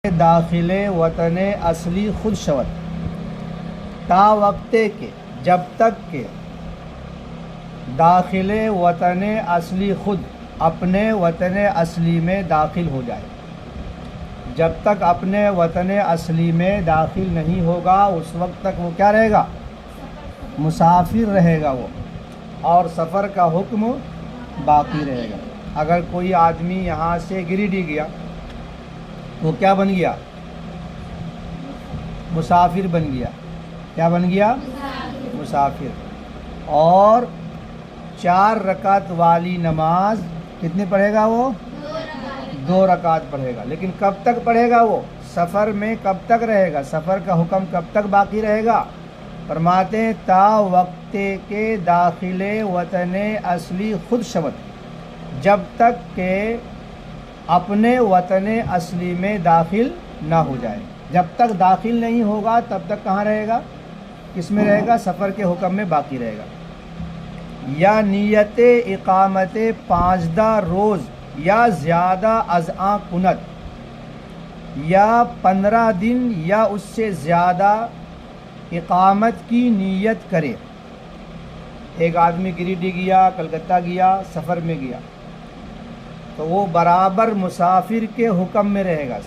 داخل وطن اصلی خود شود تا وقتے کے جب تک کہ داخل وطن اصلی خود اپنے وطن اصلی میں داخل ہو جائے. جب تک اپنے وطن اصلی میں داخل نہیں ہوگا اس وقت تک وہ کیا رہے گا؟ مسافر رہے گا وہ، اور سفر کا حکم باقی رہے گا. اگر کوئی آدمی یہاں سے گریڈی گیا وہ کیا بن گیا؟ مسافر بن گیا. کیا بن گیا؟ مسافر. اور 4 رکعت والی نماز کتنی پڑھے گا وہ؟ 2 رکعت پڑھے گا. لیکن کب تک پڑھے گا وہ؟ سفر میں کب تک رہے گا؟ سفر کا حکم کب تک باقی رہے گا؟ فرماتے ہیں تا وقت کے داخل وطن اصلی خود شود، جب تک کہ اپنے وطن اصلی میں داخل نہ ہو جائے. جب تک داخل نہیں ہوگا تب تک کہاں رہے گا؟ کس میں رہے گا؟ سفر کے حکم میں باقی رہے گا. یا نیت اقامت 15 روز یا زیادہ از آں کند، یا 15 دن یا اس سے زیادہ اقامت کی نیت کرے. ایک آدمی گریڈی گیا، کلکتہ گیا، سفر میں گیا تو وہ برابر مسافر کے حکم میں رہے گا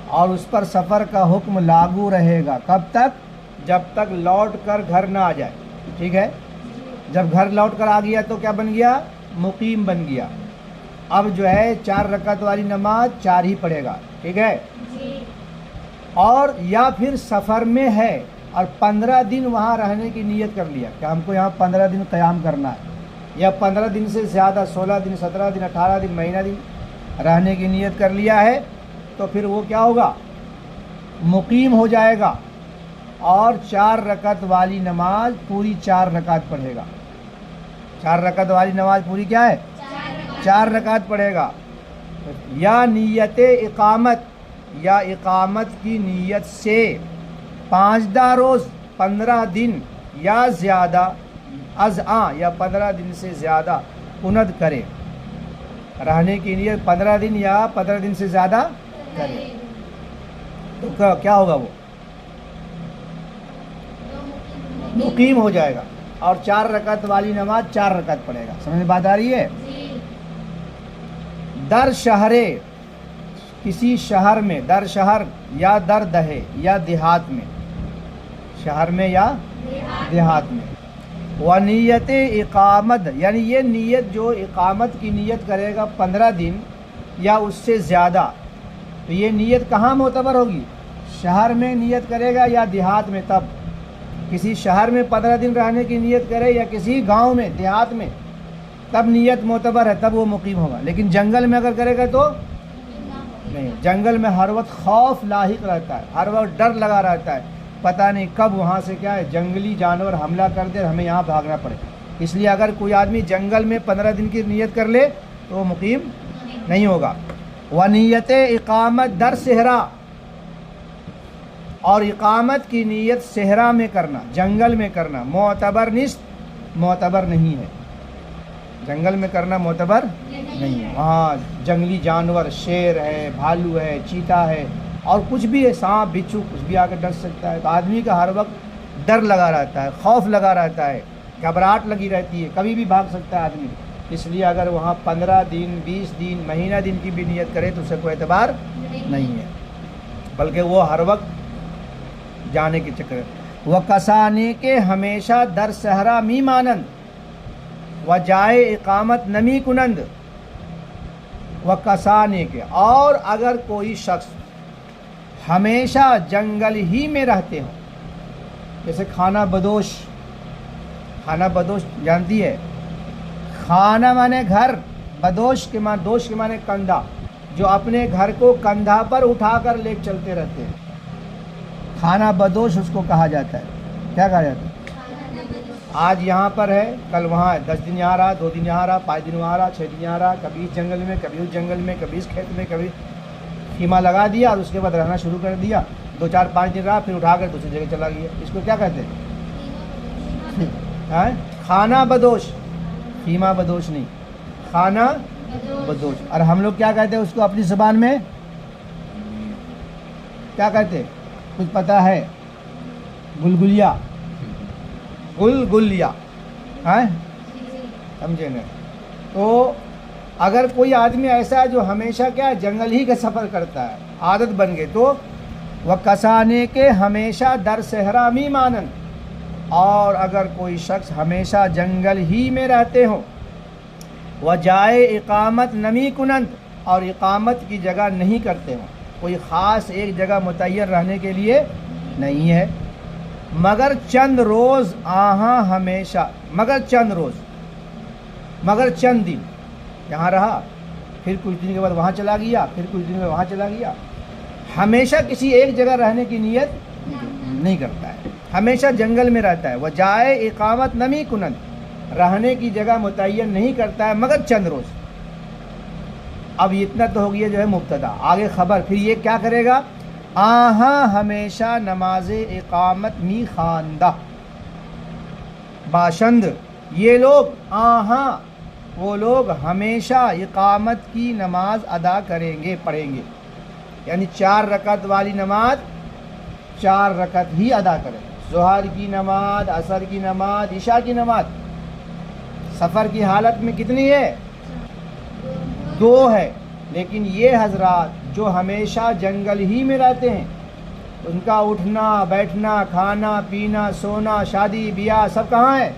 اور اس پر سفر کا حکم لاگو رہے گا. کب تک؟ جب تک لوٹ کر گھر نہ آ جائے. ٹھیک ہے؟ جب گھر لوٹ کر آ گیا تو کیا بن گیا؟ مقیم بن گیا. اب جو ہے 4 رکعت والی نماز 4 ہی پڑھے گا. ٹھیک ہے؟ اور یا پھر سفر میں ہے اور 15 دن وہاں رہنے کی نیت کر لیا کہ ہم کو یہاں 15 دن قیام کرنا ہے، یا 15 دن سے زیادہ 16 دن 17 دن 18 دن مہینہ دن رہنے کی نیت کر لیا ہے، تو پھر وہ کیا ہوگا؟ مقیم ہو جائے گا اور 4 رکعت والی نماز پوری 4 رکعت پڑھے گا. 4 رکعت والی نماز پوری کیا ہے؟ 4 رکعت پڑھے گا. یا نیت اقامت، یا اقامت کی نیت سے 15 روز 15 دن یا زیادہ از آں، یا 15 دن سے زیادہ کند کرے. رہنے کی نیت 15 دن یا 15 دن سے زیادہ کرے تو کیا ہوگا؟ وہ مقیم ہو جائے گا اور 4 رکعت والی نماز 4 رکعت پڑھے گا. سمجھ میں بات آ رہی ہے؟ در شہرے، کسی شہر میں، در شہر یا در دہے یا دیہات میں، شہر میں یا دیہات میں. و نیت اقامت، یعنی یہ نیت جو اقامت کی نیت کرے گا 15 دن یا اس سے زیادہ، تو یہ نیت کہاں معتبر ہوگی؟ شہر میں نیت کرے گا یا دیہات میں؟ تب کسی شہر میں 15 دن رہنے کی نیت کرے یا کسی گاؤں میں، دیہات میں، تب نیت معتبر ہے، تب وہ مقیم ہوگا. لیکن جنگل میں اگر کرے گا تو نہیں. جنگل میں ہر وقت خوف لاحق رہتا ہے، ہر وقت ڈر لگا رہتا ہے، پتہ نہیں کب وہاں سے کیا ہے جنگلی جانور حملہ کر دے، ہمیں یہاں بھاگنا پڑے. اس لیے اگر کوئی آدمی جنگل میں 15 دن کی نیت کر لے تو وہ مقیم نہیں ہوگا. و نیت اقامت در صحرا، اور اقامت کی نیت صحرا میں کرنا، جنگل میں کرنا معتبر نیست، معتبر نہیں ہے. جنگل میں کرنا معتبر نہیں ہے. وہاں جنگلی جانور، شیر ہے، بھالو ہے، چیتا ہے اور کچھ بھی ہے، سانپ بچھو کچھ بھی آ کے ڈر سکتا ہے. تو آدمی کا ہر وقت ڈر لگا رہتا ہے، خوف لگا رہتا ہے، گھبراہٹ لگی رہتی ہے، کبھی بھی بھاگ سکتا ہے آدمی. اس لیے اگر وہاں 15 دن 20 دن مہینہ دن کی بھی نیت کرے تو اسے کوئی اعتبار نہیں ہے، بلکہ وہ ہر وقت جانے کے چکر. وہ کسانے کے ہمیشہ در صحرا می مانند و جائے اقامت نمی کنند. و کسانے کے، اور اگر کوئی شخص ہمیشہ جنگل ہی میں رہتے ہوں، جیسے خانہ بدوش. خانہ بدوش جانتی ہے؟ خانہ مانے گھر، بدوش کے معنی، دوش کے معنی کندھا، جو اپنے گھر کو کندھا پر اٹھا کر لے چلتے رہتے ہیں. خانہ بدوش اس کو کہا جاتا ہے. کیا کہا جاتا ہے؟ آج یہاں پر ہے، کل وہاں ہے، 10 دن یہاں رہا، 2 دن یہاں رہا، 5 دن وہاں رہا، 6 دن یہاں رہا، کبھی اس جنگل میں، کبھی اس جنگل میں، کبھی اس کھیت میں، کبھی خیمہ لگا دیا اور اس کے بعد رہنا شروع کر دیا. 2 4 5 دن رہا، پھر اٹھا کر دوسری جگہ چلا گیا. اس کو کیا کہتے ہیں؟ خانہ بدوش. خیمہ بدوش نہیں، خانہ بدوش. اور ہم لوگ کیا کہتے ہیں اس کو اپنی زبان میں؟ کیا کہتے ہیں؟ کچھ پتہ ہے؟ گلگلیا، گلگلیا ہیں، سمجھے نا؟ تو اگر کوئی آدمی ایسا ہے جو ہمیشہ کیا ہے جنگل ہی کا سفر کرتا ہے، عادت بن گئی، تو وہ کسانے کے ہمیشہ در صحرا می مانند، اور اگر کوئی شخص ہمیشہ جنگل ہی میں رہتے ہوں، وہ جائے اقامت نمی کنند، اور اقامت کی جگہ نہیں کرتے ہوں، کوئی خاص ایک جگہ متعین رہنے کے لیے نہیں ہے، مگر چند روز آہاں ہمیشہ، مگر چند روز، مگر چند دن یہاں رہا، پھر کچھ دن کے بعد وہاں چلا گیا، پھر کچھ دن میں وہاں چلا گیا، ہمیشہ کسی ایک جگہ رہنے کی نیت نہیں کرتا ہے، ہمیشہ جنگل میں رہتا ہے، وہ جائے اقامت نمی کنند، رہنے کی جگہ متعین نہیں کرتا ہے مگر چند روز۔ اب اتنا تو ہو گیا جو ہے مبتدا، آگے خبر، پھر یہ کیا کرے گا؟ آہاں ہمیشہ نماز اقامت می خواندہ، باشند یہ لوگ، آہاں وہ لوگ ہمیشہ اقامت کی نماز ادا کریں گے، پڑھیں گے، یعنی 4 رکعت والی نماز 4 رکعت ہی ادا کریں، ظہر کی نماز، عصر کی نماز، عشاء کی نماز۔ سفر کی حالت میں کتنی ہے؟ 2 ہے، لیکن یہ حضرات جو ہمیشہ جنگل ہی میں رہتے ہیں، ان کا اٹھنا بیٹھنا، کھانا پینا، سونا، شادی بیاہ سب کہاں ہے؟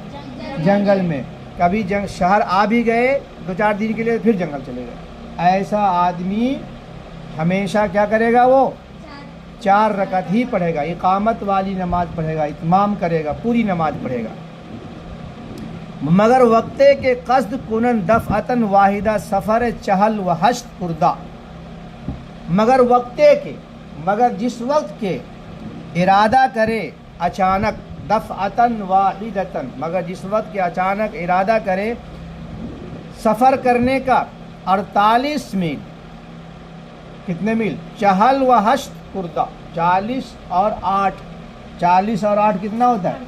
جنگل میں۔ کبھی شہر آ بھی گئے 2-4 دن کے لیے، پھر جنگل چلے گئے، ایسا آدمی ہمیشہ کیا کرے گا؟ وہ 4 رکعت ہی پڑھے گا، اقامت والی نماز پڑھے گا، اتمام کرے گا، پوری نماز پڑھے گا، مگر وقتے کے قصد کنن دفعتاً واحدہ سفر چہل و حشت کردہ، مگر وقتے کے، مگر جس وقت کے ارادہ کرے اچانک، دفعتاً واحدتاً، مگر جس وقت کے اچانک ارادہ کرے سفر کرنے کا 48 میل، کتنے میل؟ چہل و حشت کردہ، 40 اور 8، 40 اور 8 کتنا ہوتا ہے؟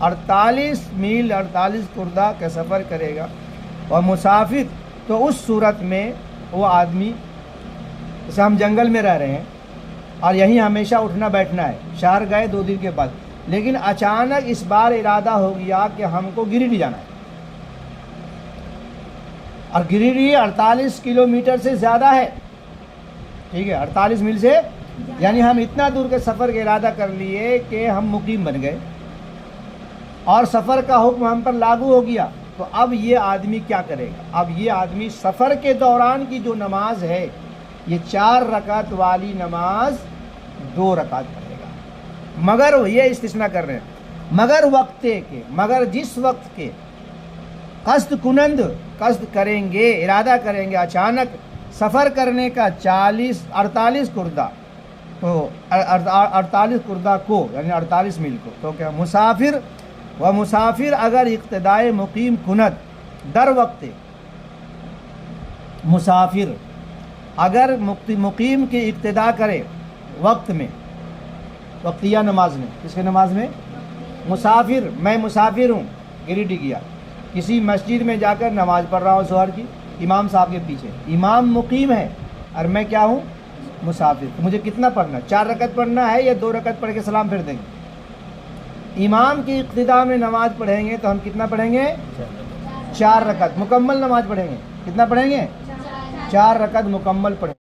48 میل، 48 کردہ کا سفر کرے گا، اور مسافر، تو اس صورت میں وہ آدمی، جیسے ہم جنگل میں رہ رہے ہیں اور یہیں ہمیشہ اٹھنا بیٹھنا ہے، شہر گئے 2 دن کے بعد، لیکن اچانک اس بار ارادہ ہو گیا کہ ہم کو گریڈی جانا ہے، اور گریڈی 48 کلومیٹر سے زیادہ ہے، ٹھیک ہے، 48 میل سے، یعنی ہم اتنا دور کے سفر کا ارادہ کر لیے کہ ہم مقیم بن گئے، اور سفر کا حکم ہم پر لاگو ہو گیا، تو اب یہ آدمی کیا کرے گا؟ اب یہ آدمی سفر کے دوران کی جو نماز ہے، یہ 4 رکعت والی نماز 2 رکعت پڑھے گا، مگر یہ استثناء کر رہے ہیں، مگر وقتے کے، مگر جس وقت کے قصد کنند، قصد کریں گے، ارادہ کریں گے اچانک سفر کرنے کا 48 کردہ، تو 48 کردہ کو، یعنی 48 میل کو، تو کیا مسافر و مسافر اگر اقتدائے مقیم کند در وقت، مسافر اگر مقیم کی اقتدا کرے وقت میں، وقتیہ نماز میں، کس کے نماز میں؟ مسافر، میں مسافر ہوں، گریڈی گیا، کسی مسجد میں جا کر نماز پڑھ رہا ہوں ظہر کی، امام صاحب کے پیچھے، امام مقیم ہے اور میں کیا ہوں؟ مسافر، تو مجھے کتنا پڑھنا ہے؟ 4 رکعت پڑھنا ہے یا 2 رکعت پڑھ کے سلام پھیر دیں گے؟ امام کی اقتدا میں نماز پڑھیں گے تو ہم کتنا پڑھیں گے؟ 4 رکعت مکمل نماز پڑھیں گے، کتنا پڑھیں گے؟ 4 رکعت مکمل پڑھیں گے۔